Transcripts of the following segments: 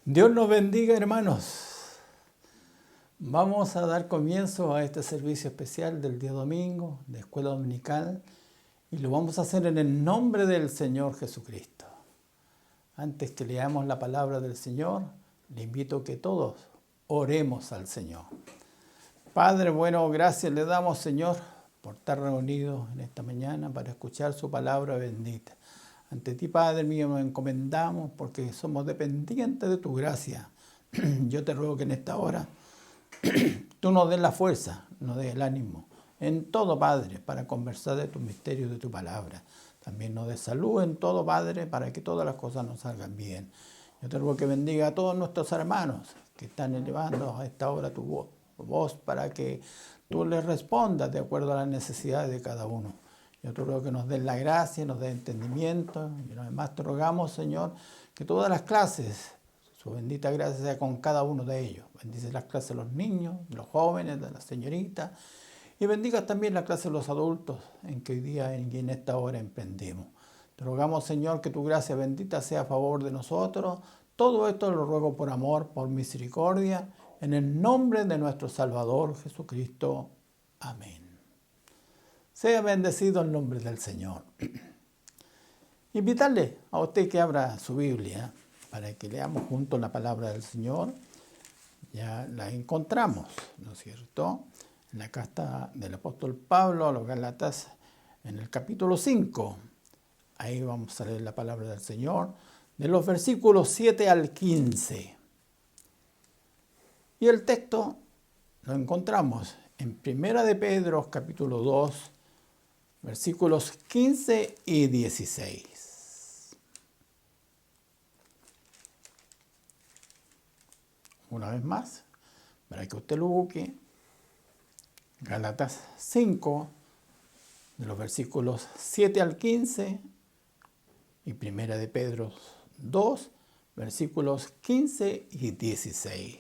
Dios nos bendiga, hermanos. Vamos a dar comienzo a este servicio especial del día domingo, de Escuela Dominical, y lo vamos a hacer en el nombre del Señor Jesucristo. Antes que leamos la palabra del Señor, le invito a que todos oremos al Señor. Padre, bueno, gracias le damos, Señor, por estar reunidos en esta mañana para escuchar su palabra bendita. Ante ti, Padre mío, nos encomendamos porque somos dependientes de tu gracia. Yo te ruego que en esta hora tú nos des la fuerza, nos des el ánimo en todo, Padre, para conversar de tus misterios, de tu palabra. También nos des salud en todo, Padre, para que todas las cosas nos salgan bien. Yo te ruego que bendiga a todos nuestros hermanos que están elevando a esta hora tu voz para que tú les respondas de acuerdo a las necesidades de cada uno. Yo te ruego que nos den la gracia, nos den entendimiento. Y además te rogamos, Señor, que todas las clases, su bendita gracia sea con cada uno de ellos. Bendice las clases de los niños, de los jóvenes, de las señoritas. Y bendiga también la clase de los adultos en que hoy día y en esta hora emprendemos. Te rogamos, Señor, que tu gracia bendita sea a favor de nosotros. Todo esto lo ruego por amor, por misericordia, en el nombre de nuestro Salvador Jesucristo. Amén. Sea bendecido el nombre del Señor. Invitarle a usted que abra su Biblia para que leamos juntos la palabra del Señor. Ya la encontramos, ¿no es cierto? En la carta del apóstol Pablo a los Gálatas, en el capítulo 5. Ahí vamos a leer la palabra del Señor, de los versículos 7 al 15. Y el texto lo encontramos en 1 de Pedro, capítulo 2, versículos 15 y 16. Una vez más, para que usted lo busque, Gálatas 5, de los versículos 7 al 15, y 1 de Pedro 2, versículos 15 y 16.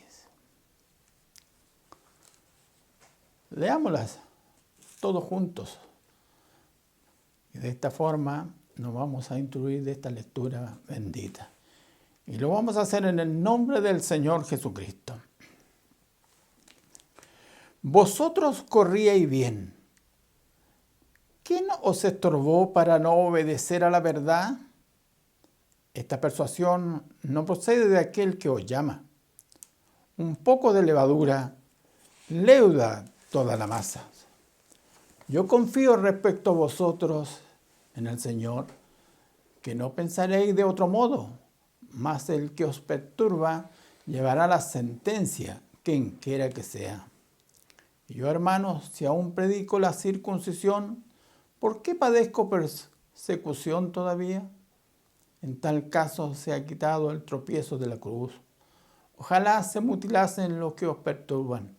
Leámoslas todos juntos. Y de esta forma nos vamos a instruir de esta lectura bendita. Y lo vamos a hacer en el nombre del Señor Jesucristo. Vosotros corríais bien. ¿Quién os estorbó para no obedecer a la verdad? Esta persuasión no procede de aquel que os llama. Un poco de levadura leuda toda la masa. Yo confío respecto a vosotros en el Señor, que no pensaréis de otro modo, mas el que os perturba llevará la sentencia, quien quiera que sea. Y yo, hermanos, si aún predico la circuncisión, ¿por qué padezco persecución todavía? En tal caso se ha quitado el tropiezo de la cruz. Ojalá se mutilasen los que os perturban,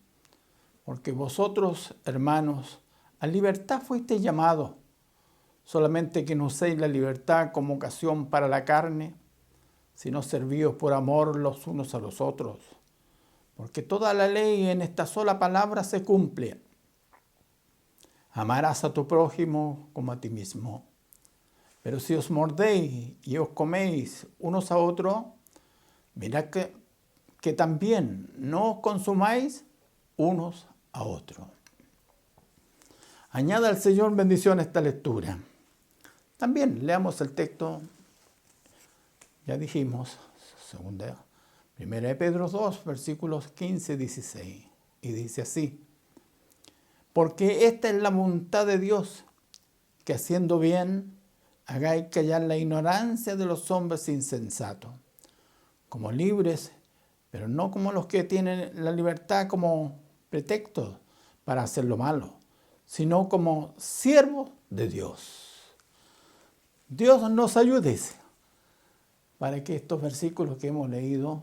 porque vosotros, hermanos, a libertad fuisteis llamados, solamente que no uséis la libertad como ocasión para la carne, sino servíos por amor los unos a los otros. Porque toda la ley en esta sola palabra se cumple. Amarás a tu prójimo como a ti mismo. Pero si os mordéis y os coméis unos a otros, mirad que también no os consumáis unos a otros. Añada al Señor bendición a esta lectura. También leamos el texto, ya dijimos, 1 de Pedro 2, versículos 15 y 16. Y dice así: porque esta es la voluntad de Dios, que haciendo bien, hagáis callar la ignorancia de los hombres insensatos, como libres, pero no como los que tienen la libertad como pretexto para hacer lo malo, sino como siervos de Dios. Dios nos ayude para que estos versículos que hemos leído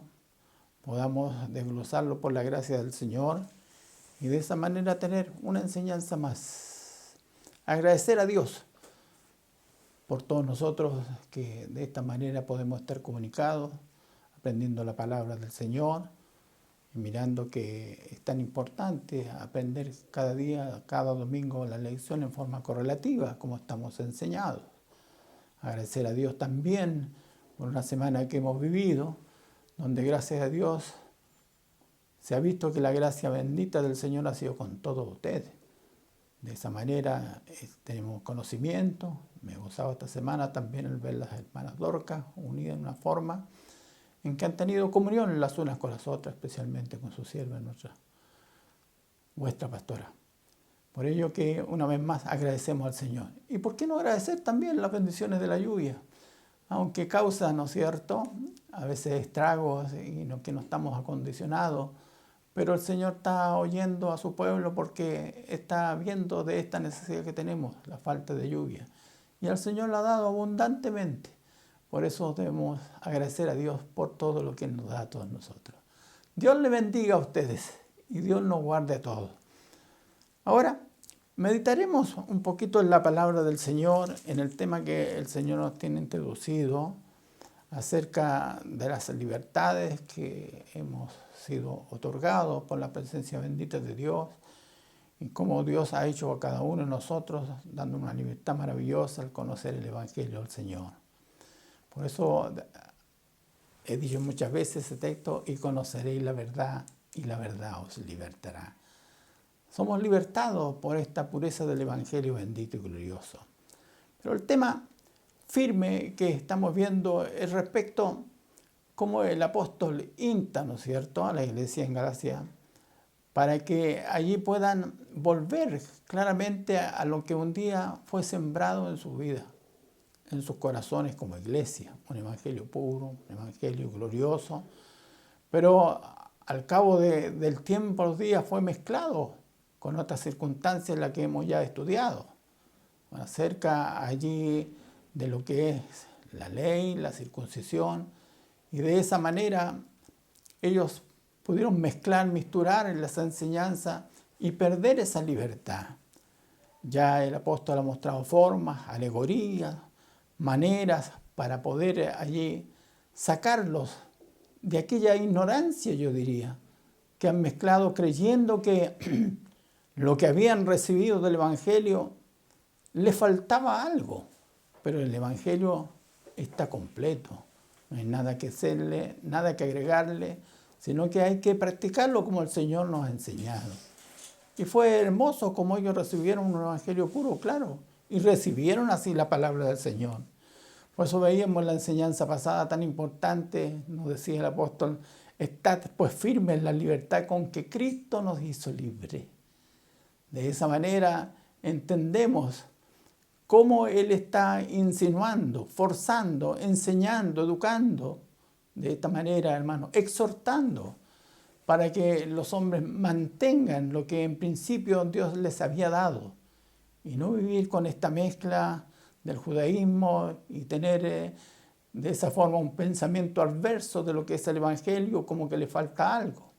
podamos desglosarlos por la gracia del Señor y de esa manera tener una enseñanza más. Agradecer a Dios por todos nosotros que de esta manera podemos estar comunicados, aprendiendo la palabra del Señor y mirando que es tan importante aprender cada día, cada domingo la lección en forma correlativa, como estamos enseñados. Agradecer a Dios también por una semana que hemos vivido, donde gracias a Dios se ha visto que la gracia bendita del Señor ha sido con todos ustedes. De esa manera tenemos conocimiento. Me he gozado esta semana también el ver las hermanas Dorcas unidas en una forma en que han tenido comunión las unas con las otras, especialmente con su sierva, vuestra pastora. Por ello que una vez más agradecemos al Señor. ¿Y por qué no agradecer también las bendiciones de la lluvia? Aunque causa, ¿no es cierto?, a veces estragos y que no estamos acondicionados, pero el Señor está oyendo a su pueblo porque está viendo de esta necesidad que tenemos, la falta de lluvia. Y al Señor la ha dado abundantemente. Por eso debemos agradecer a Dios por todo lo que Él nos da a todos nosotros. Dios le bendiga a ustedes y Dios nos guarde a todos. Ahora, meditaremos un poquito en la palabra del Señor, en el tema que el Señor nos tiene introducido acerca de las libertades que hemos sido otorgados por la presencia bendita de Dios y cómo Dios ha hecho a cada uno de nosotros, dando una libertad maravillosa al conocer el Evangelio del Señor. Por eso he dicho muchas veces ese texto: y conoceréis la verdad, y la verdad os libertará. Somos libertados por esta pureza del Evangelio bendito y glorioso. Pero el tema firme que estamos viendo es respecto cómo el apóstol insta, ¿no es cierto?, a la iglesia en Galacia, para que allí puedan volver claramente a lo que un día fue sembrado en su vida, en sus corazones como iglesia, un evangelio puro, un evangelio glorioso, pero al cabo del tiempo, los días, fue mezclado con otras circunstancias en las que hemos ya estudiado, acerca allí de lo que es la ley, la circuncisión, y de esa manera ellos pudieron misturar en las enseñanzas y perder esa libertad. Ya el apóstol ha mostrado formas, alegorías, maneras para poder allí sacarlos de aquella ignorancia, yo diría, que han mezclado creyendo que lo que habían recibido del Evangelio le faltaba algo, pero el Evangelio está completo. No hay nada que hacerle, nada que agregarle, sino que hay que practicarlo como el Señor nos ha enseñado. Y fue hermoso como ellos recibieron un evangelio puro, claro, y recibieron así la palabra del Señor. Por eso veíamos la enseñanza pasada tan importante, nos decía el apóstol: estad pues firmes en la libertad con que Cristo nos hizo libres. De esa manera entendemos cómo Él está insinuando, forzando, enseñando, educando, de esta manera, hermano, exhortando, para que los hombres mantengan lo que en principio Dios les había dado y no vivir con esta mezcla del judaísmo y tener de esa forma un pensamiento adverso de lo que es el Evangelio, como que le falta algo.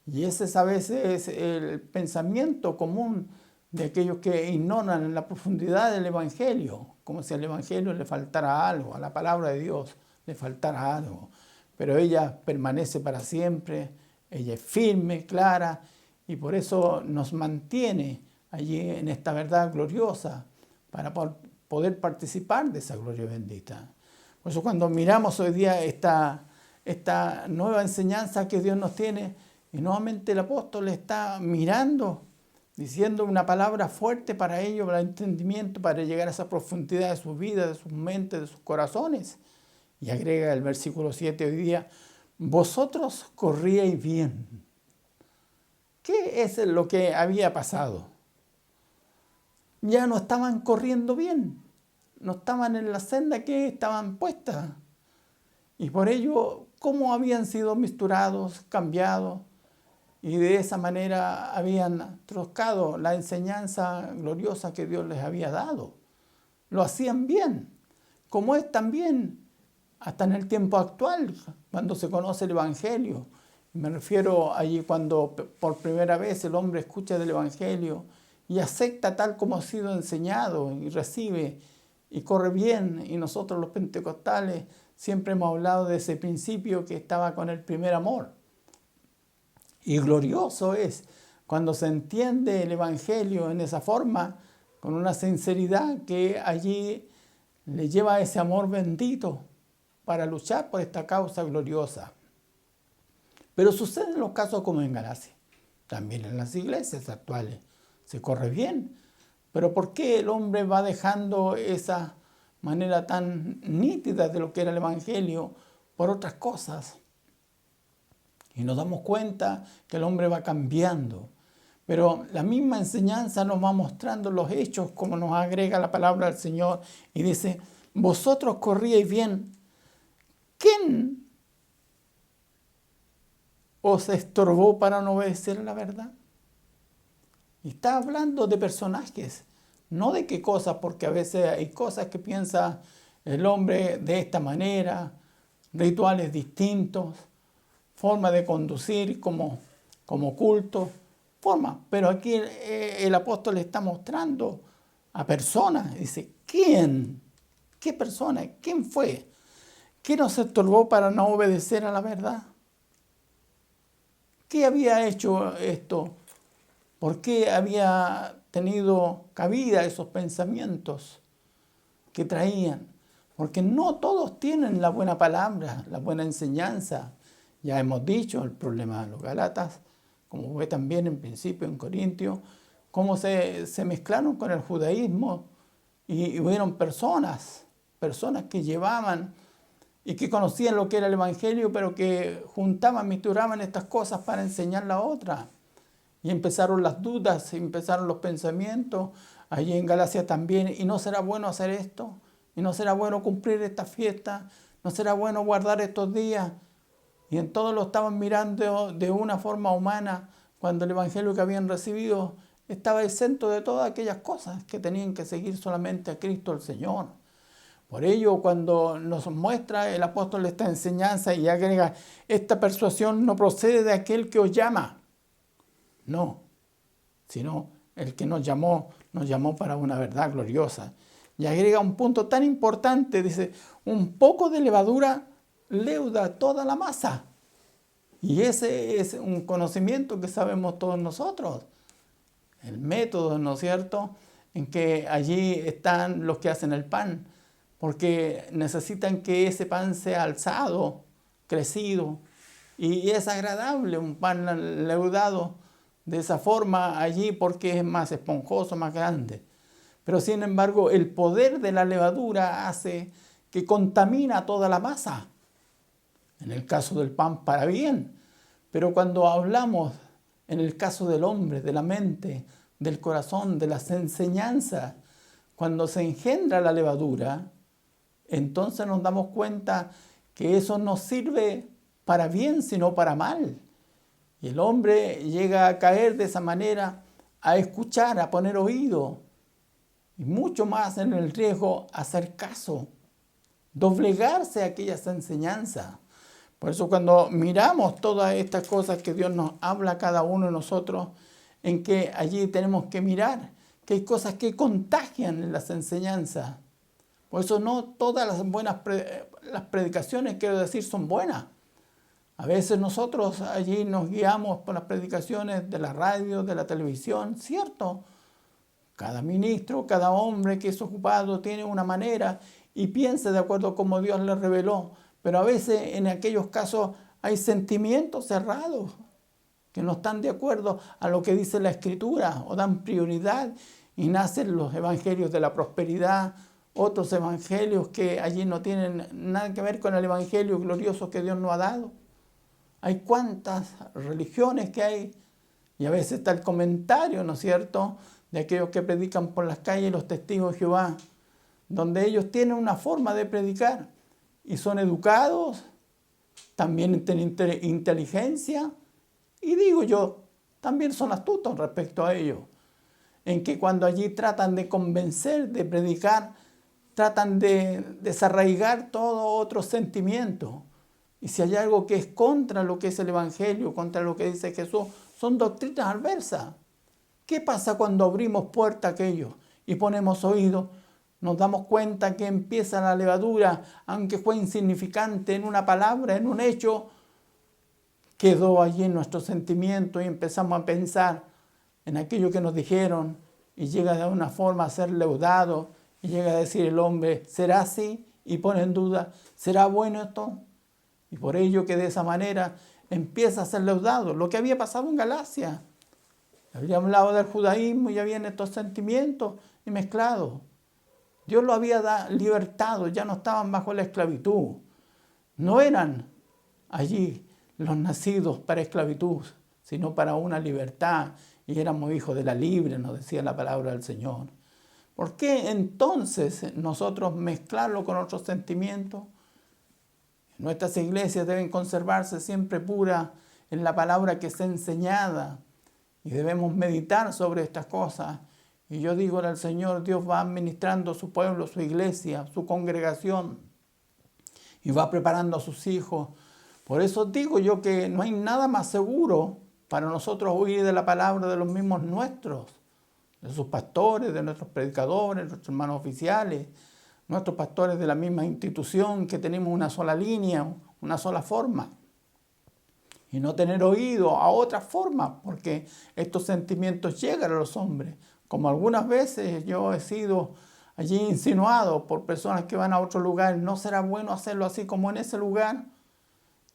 Y ese es a veces el pensamiento común de aquellos que ignoran la profundidad del Evangelio, como si al Evangelio le faltara algo, a la palabra de Dios le faltara algo. Pero ella permanece para siempre, ella es firme, clara, y por eso nos mantiene allí en esta verdad gloriosa, para poder participar de esa gloria bendita. Por eso cuando miramos hoy día esta nueva enseñanza que Dios nos tiene, y nuevamente el apóstol está mirando, diciendo una palabra fuerte para ellos, para el entendimiento, para llegar a esa profundidad de sus vidas, de sus mentes, de sus corazones. Y agrega el versículo 7 hoy día: vosotros corríais bien. ¿Qué es lo que había pasado? Ya no estaban corriendo bien, no estaban en la senda que estaban puestas. Y por ello, ¿cómo habían sido misturados, cambiados? Y de esa manera habían trocado la enseñanza gloriosa que Dios les había dado. Lo hacían bien, como es también hasta en el tiempo actual, cuando se conoce el Evangelio. Me refiero allí cuando por primera vez el hombre escucha del Evangelio y acepta tal como ha sido enseñado y recibe y corre bien. Y nosotros los pentecostales siempre hemos hablado de ese principio que estaba con el primer amor. Y glorioso es cuando se entiende el Evangelio en esa forma, con una sinceridad que allí le lleva a ese amor bendito para luchar por esta causa gloriosa. Pero sucede en los casos como en Galacia. También en las iglesias actuales se corre bien. Pero ¿por qué el hombre va dejando esa manera tan nítida de lo que era el Evangelio por otras cosas? Y nos damos cuenta que el hombre va cambiando. Pero la misma enseñanza nos va mostrando los hechos, como nos agrega la palabra del Señor. Y dice, vosotros corríais bien. ¿Quién os estorbó para no obedecer a la verdad? Y está hablando de personajes, no de qué cosas, porque a veces hay cosas que piensa el hombre de esta manera, rituales distintos, forma de conducir como culto, forma. Pero aquí el apóstol está mostrando a personas. Dice, ¿quién? ¿Qué persona? ¿Quién fue? ¿Qué nos estorbó para no obedecer a la verdad? ¿Qué había hecho esto? ¿Por qué había tenido cabida esos pensamientos que traían? Porque no todos tienen la buena palabra, la buena enseñanza. Ya hemos dicho el problema de los Gálatas, como fue también en principio en Corintios, cómo se mezclaron con el judaísmo y hubieron personas que llevaban y que conocían lo que era el Evangelio, pero que juntaban, misturaban estas cosas para enseñar la otra. Y empezaron las dudas, empezaron los pensamientos, allí en Galacia también, y no será bueno hacer esto, y no será bueno cumplir esta fiesta, no será bueno guardar estos días. Y en todo lo estaban mirando de una forma humana, cuando el Evangelio que habían recibido estaba exento de todas aquellas cosas que tenían que seguir solamente a Cristo el Señor. Por ello, cuando nos muestra el apóstol esta enseñanza y agrega, esta persuasión no procede de aquel que os llama, no, sino el que nos llamó para una verdad gloriosa. Y agrega un punto tan importante, dice, un poco de levadura leuda toda la masa. Y ese es un conocimiento que sabemos todos nosotros. El método, ¿no es cierto?, en que allí están los que hacen el pan, porque necesitan que ese pan sea alzado, crecido, y es agradable un pan leudado de esa forma allí porque es más esponjoso, más grande. Pero sin embargo, el poder de la levadura hace que contamina toda la masa. En el caso del pan, para bien. Pero cuando hablamos, en el caso del hombre, de la mente, del corazón, de las enseñanzas, cuando se engendra la levadura, entonces nos damos cuenta que eso no sirve para bien, sino para mal. Y el hombre llega a caer de esa manera, a escuchar, a poner oído, y mucho más en el riesgo a hacer caso, doblegarse a aquellas enseñanzas. Por eso cuando miramos todas estas cosas que Dios nos habla a cada uno de nosotros, en que allí tenemos que mirar que hay cosas que contagian en las enseñanzas. Por eso no todas las predicaciones, quiero decir, son buenas. A veces nosotros allí nos guiamos por las predicaciones de la radio, de la televisión, ¿cierto? Cada ministro, cada hombre que es ocupado tiene una manera y piensa de acuerdo a como Dios le reveló. Pero a veces en aquellos casos hay sentimientos cerrados que no están de acuerdo a lo que dice la Escritura o dan prioridad y nacen los evangelios de la prosperidad, otros evangelios que allí no tienen nada que ver con el evangelio glorioso que Dios nos ha dado. Hay cuantas religiones que hay y a veces está el comentario, ¿no es cierto?, de aquellos que predican por las calles, los testigos de Jehová, donde ellos tienen una forma de predicar y son educados, también tienen inteligencia y digo yo, también son astutos respecto a ello, en que cuando allí tratan de convencer, de predicar, tratan de desarraigar todo otro sentimiento. Y si hay algo que es contra lo que es el Evangelio, contra lo que dice Jesús, son doctrinas adversas. ¿Qué pasa cuando abrimos puerta a aquello y ponemos oído? Nos damos cuenta que empieza la levadura, aunque fue insignificante en una palabra, en un hecho, quedó allí en nuestro sentimiento y empezamos a pensar en aquello que nos dijeron y llega de una forma a ser leudado y llega a decir el hombre, ¿será así? Y pone en duda, ¿será bueno esto? Y por ello que de esa manera empieza a ser leudado. Lo que había pasado en Galacia. Había hablado del judaísmo y habían estos sentimientos y mezclados. Dios lo había libertado, ya no estaban bajo la esclavitud. No eran allí los nacidos para esclavitud, sino para una libertad. Y éramos hijos de la libre, nos decía la palabra del Señor. ¿Por qué entonces nosotros mezclarlo con otros sentimientos? Nuestras iglesias deben conservarse siempre puras en la palabra que está enseñada. Y debemos meditar sobre estas cosas. Y yo digo al Señor, Dios va administrando su pueblo, su iglesia, su congregación. Y va preparando a sus hijos. Por eso digo yo que no hay nada más seguro para nosotros oír de la palabra de los mismos nuestros, de sus pastores, de nuestros predicadores, nuestros hermanos oficiales, nuestros pastores de la misma institución, que tenemos una sola línea, una sola forma. Y no tener oído a otra forma, porque estos sentimientos llegan a los hombres. Como algunas veces yo he sido allí insinuado por personas que van a otro lugar, ¿no será bueno hacerlo así como en ese lugar?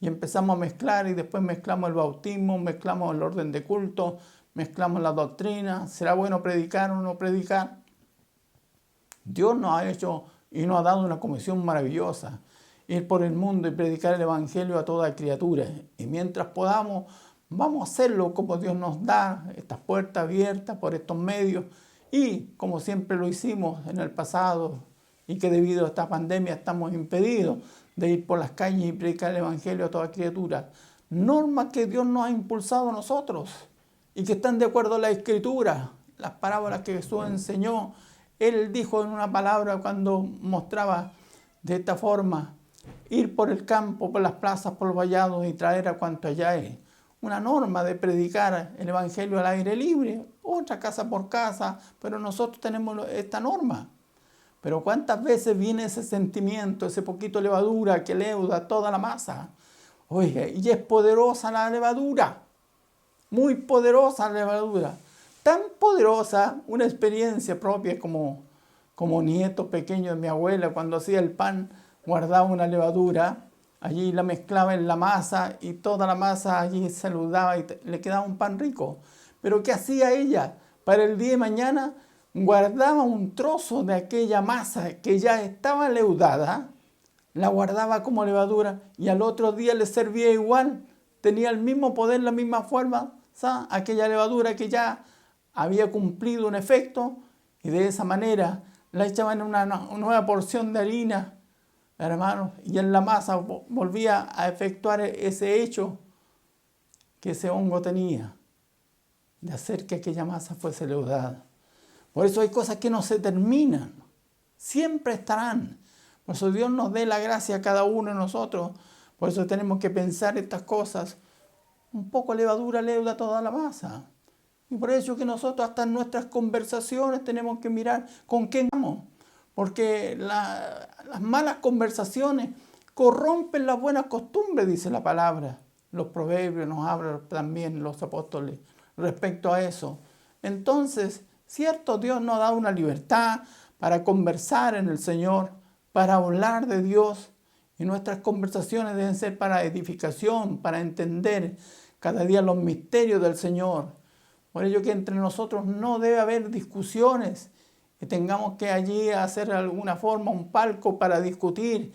Y empezamos a mezclar y después mezclamos el bautismo, mezclamos el orden de culto, mezclamos la doctrina. ¿Será bueno predicar o no predicar? Dios nos ha hecho y nos ha dado una comisión maravillosa. Ir por el mundo y predicar el evangelio a toda criatura. Y mientras podamos, vamos a hacerlo como Dios nos da, estas puertas abiertas por estos medios. Y como siempre lo hicimos en el pasado, y que debido a esta pandemia estamos impedidos de ir por las calles y predicar el evangelio a toda criatura. Normas que Dios nos ha impulsado a nosotros y que están de acuerdo a la Escritura. Las parábolas que Jesús enseñó, Él dijo en una palabra cuando mostraba de esta forma: ir por el campo, por las plazas, por los vallados y traer a cuanto allá es. Una norma de predicar el evangelio al aire libre, otra casa por casa, pero nosotros tenemos esta norma. Pero ¿cuántas veces viene ese sentimiento, ese poquito de levadura que leuda toda la masa? Oiga, y es poderosa la levadura, muy poderosa la levadura. Tan poderosa, una experiencia propia como nieto pequeño de mi abuela, cuando hacía el pan, guardaba una levadura, allí la mezclaba en la masa y toda la masa allí se saludaba y le quedaba un pan rico. Pero ¿qué hacía ella? Para el día de mañana guardaba un trozo de aquella masa que ya estaba leudada, la guardaba como levadura y al otro día le servía igual. Tenía el mismo poder, la misma forma, ¿sabes? Aquella levadura que ya había cumplido un efecto y de esa manera la echaban en una nueva porción de harina, hermanos, y en la masa volvía a efectuar ese hecho que ese hongo tenía, de hacer que aquella masa fuese leudada. Por eso hay cosas que no se terminan, siempre estarán. Por eso Dios nos dé la gracia a cada uno de nosotros. Por eso tenemos que pensar estas cosas. Un poco levadura leuda toda la masa. Y por eso que nosotros hasta en nuestras conversaciones tenemos que mirar con quién vamos. Porque las malas conversaciones corrompen las buenas costumbres, dice la palabra. Los proverbios nos hablan también los apóstoles respecto a eso. Entonces, cierto, Dios nos da una libertad para conversar en el Señor, para hablar de Dios. Y nuestras conversaciones deben ser para edificación, para entender cada día los misterios del Señor. Por ello que entre nosotros no debe haber discusiones, que tengamos que allí hacer de alguna forma un palco para discutir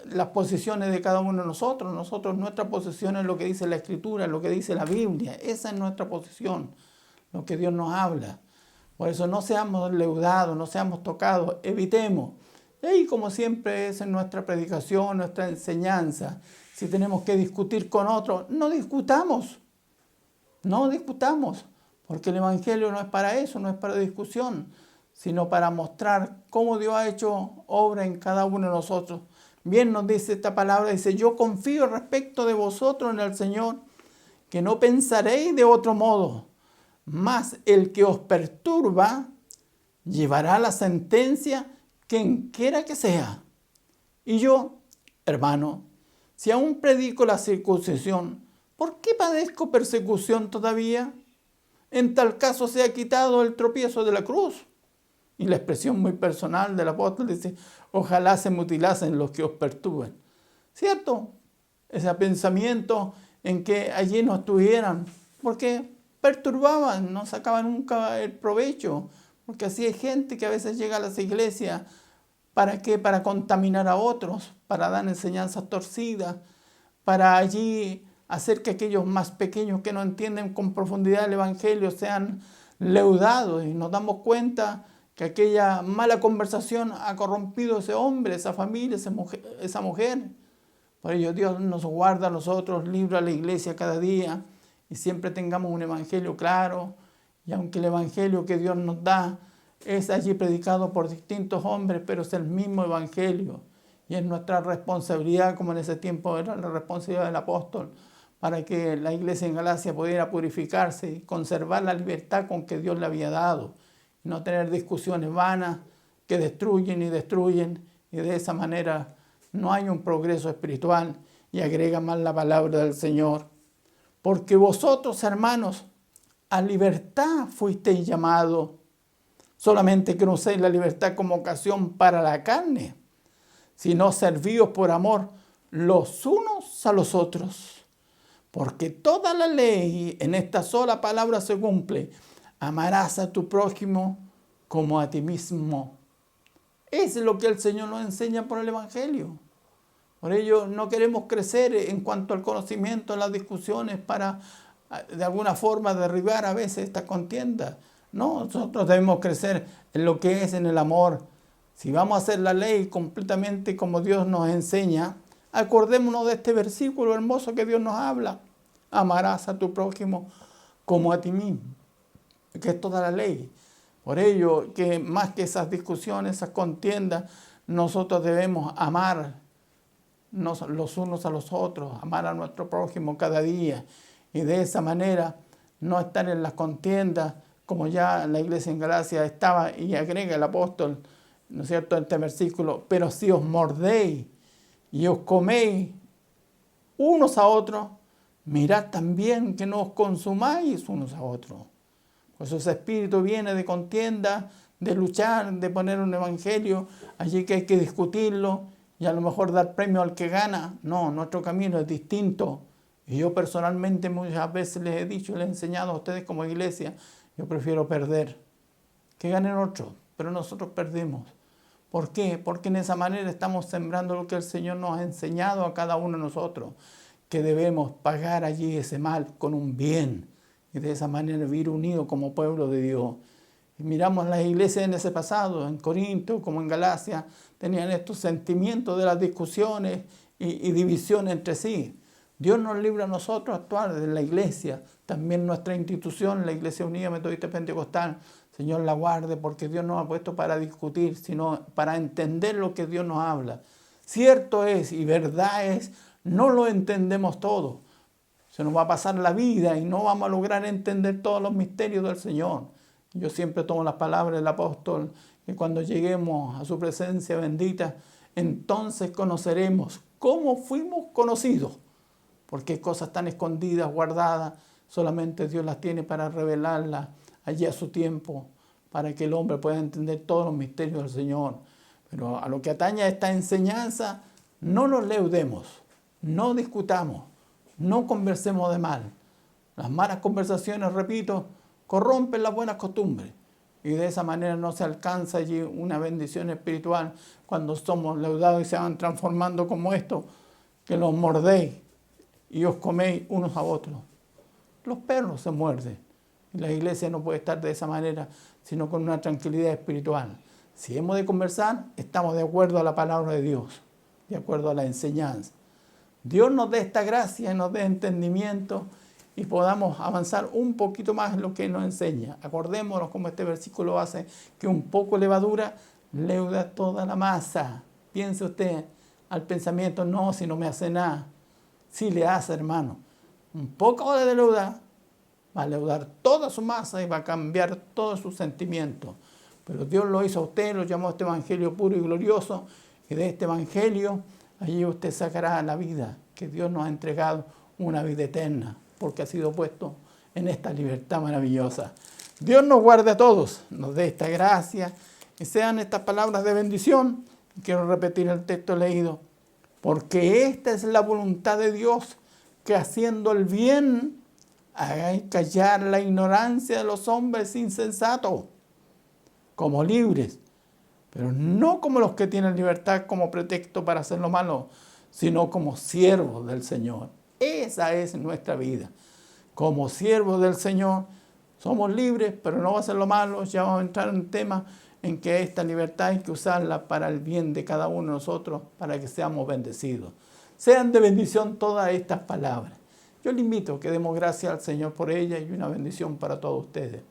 las posiciones de cada uno de nosotros. Nuestra posición es lo que dice la Escritura, lo que dice la Biblia. Esa es nuestra posición, lo que Dios nos habla. Por eso no seamos leudados, no seamos tocados, evitemos. Y como siempre es en nuestra predicación, nuestra enseñanza, si tenemos que discutir con otros, no discutamos, porque el Evangelio no es para eso, no es para discusión, sino para mostrar cómo Dios ha hecho obra en cada uno de nosotros. Bien nos dice esta palabra, dice: yo confío respecto de vosotros en el Señor, que no pensaréis de otro modo, mas el que os perturba llevará la sentencia, quien quiera que sea. Y yo, hermano, si aún predico la circuncisión, ¿por qué padezco persecución todavía? En tal caso se ha quitado el tropiezo de la cruz. Y la expresión muy personal del apóstol dice: ojalá se mutilasen los que os perturben. ¿Cierto? ese pensamiento en que allí no estuvieran, porque perturbaban, no sacaban nunca el provecho, porque así hay gente que a veces llega a las iglesias, ¿para qué? Para contaminar a otros, para dar enseñanzas torcidas, para allí hacer que aquellos más pequeños que no entienden con profundidad el Evangelio sean leudados, y nos damos cuenta que aquella mala conversación ha corrompido a ese hombre, esa familia, esa mujer. Por ello Dios nos guarda a nosotros, libra a la iglesia cada día y siempre tengamos un evangelio claro. Y aunque el evangelio que Dios nos da es allí predicado por distintos hombres, pero es el mismo evangelio. Y es nuestra responsabilidad, como en ese tiempo era la responsabilidad del apóstol, para que la iglesia en Galacia pudiera purificarse y conservar la libertad con que Dios le había dado. No tener discusiones vanas que destruyen, y de esa manera no hay un progreso espiritual, y agrega más la palabra del Señor. Porque vosotros, hermanos, a libertad fuisteis llamados, solamente que no uséis la libertad como ocasión para la carne, sino servíos por amor los unos a los otros. Porque toda la ley en esta sola palabra se cumple: amarás a tu prójimo como a ti mismo. Es lo que el Señor nos enseña por el Evangelio. Por ello no queremos crecer en cuanto al conocimiento, en las discusiones, para de alguna forma derribar a veces esta contienda. No, nosotros debemos crecer en lo que es en el amor. Si vamos a hacer la ley completamente como Dios nos enseña, acordémonos de este versículo hermoso que Dios nos habla: amarás a tu prójimo como a ti mismo, que es toda la ley. Por ello, que más que esas discusiones, esas contiendas, nosotros debemos amar los unos a los otros, amar a nuestro prójimo cada día, y de esa manera no estar en las contiendas, como ya la iglesia en Galacia estaba, y agrega el apóstol, ¿no es cierto?, en este versículo: pero si os mordéis y os coméis unos a otros, mirad también que no os consumáis unos a otros. Pues ese espíritu viene de contienda, de luchar, de poner un evangelio allí que hay que discutirlo y a lo mejor dar premio al que gana. No, nuestro camino es distinto. Y yo personalmente muchas veces les he dicho, les he enseñado a ustedes como iglesia: yo prefiero perder, que ganen otros, pero nosotros perdemos. ¿Por qué? Porque en esa manera estamos sembrando lo que el Señor nos ha enseñado a cada uno de nosotros, que debemos pagar allí ese mal con un bien, y de esa manera vivir unidos como pueblo de Dios. Y miramos las iglesias en ese pasado, en Corinto como en Galacia, tenían estos sentimientos de las discusiones y división entre sí. Dios nos libra a nosotros actuar desde la iglesia, también nuestra institución, la Iglesia Unida Metodista Pentecostal. Señor la guarde, porque Dios no ha puesto para discutir, sino para entender lo que Dios nos habla. Cierto es y verdad es, no lo entendemos todo. Se nos va a pasar la vida y no vamos a lograr entender todos los misterios del Señor. Yo siempre tomo las palabras del apóstol, que cuando lleguemos a su presencia bendita, entonces conoceremos cómo fuimos conocidos. Porque hay cosas tan escondidas, guardadas, solamente Dios las tiene para revelarlas allí a su tiempo, para que el hombre pueda entender todos los misterios del Señor. Pero a lo que atañe a esta enseñanza, no nos leudemos, no discutamos, no conversemos de mal. Las malas conversaciones, repito, corrompen las buenas costumbres. Y de esa manera no se alcanza allí una bendición espiritual cuando somos leudados y se van transformando como esto, que los mordéis y os coméis unos a otros. Los perros se muerden. Y la iglesia no puede estar de esa manera, sino con una tranquilidad espiritual. Si hemos de conversar, estamos de acuerdo a la palabra de Dios, de acuerdo a la enseñanza. Dios nos dé esta gracia, nos dé entendimiento y podamos avanzar un poquito más en lo que nos enseña. Acordémonos como este versículo hace, que un poco levadura leuda toda la masa. Piense usted al pensamiento: no, si no me hace nada. Sí le hace, hermano. Un poco de leuda va a leudar toda su masa y va a cambiar todos sus sentimientos. Pero Dios lo hizo a usted, lo llamó a este evangelio puro y glorioso, y de este evangelio allí usted sacará la vida que Dios nos ha entregado, una vida eterna, porque ha sido puesto en esta libertad maravillosa. Dios nos guarde a todos, nos dé esta gracia y sean estas palabras de bendición. Quiero repetir el texto leído. porque esta es la voluntad de Dios, que haciendo el bien hagáis callar la ignorancia de los hombres insensatos, como libres, pero no como los que tienen libertad como pretexto para hacer lo malo, sino como siervos del Señor. Esa es nuestra vida. Como siervos del Señor, somos libres, pero no va a ser lo malo. Ya vamos a entrar en un tema en que esta libertad hay que usarla para el bien de cada uno de nosotros, para que seamos bendecidos. Sean de bendición todas estas palabras. Yo le invito a que demos gracias al Señor por ellas y una bendición para todos ustedes.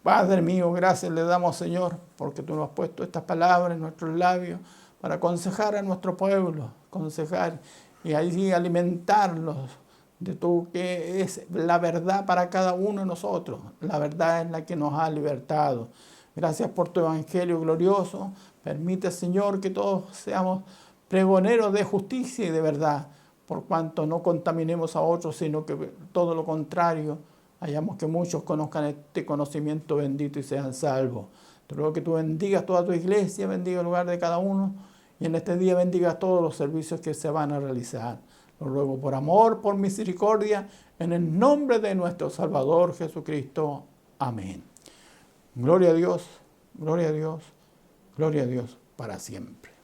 Padre mío, gracias le damos, Señor, porque tú nos has puesto estas palabras en nuestros labios para aconsejar a nuestro pueblo, aconsejar y allí alimentarlos de tú, que es la verdad para cada uno de nosotros. La verdad es la que nos ha libertado. Gracias por tu evangelio glorioso. Permite, Señor, que todos seamos pregoneros de justicia y de verdad, por cuanto no contaminemos a otros, sino que todo lo contrario, hayamos que muchos conozcan este conocimiento bendito y sean salvos. Te ruego que tú bendigas toda tu iglesia, bendiga el lugar de cada uno, y en este día bendigas todos los servicios que se van a realizar. Lo ruego por amor, por misericordia, en el nombre de nuestro Salvador Jesucristo. Amén. Gloria a Dios, gloria a Dios, gloria a Dios para siempre.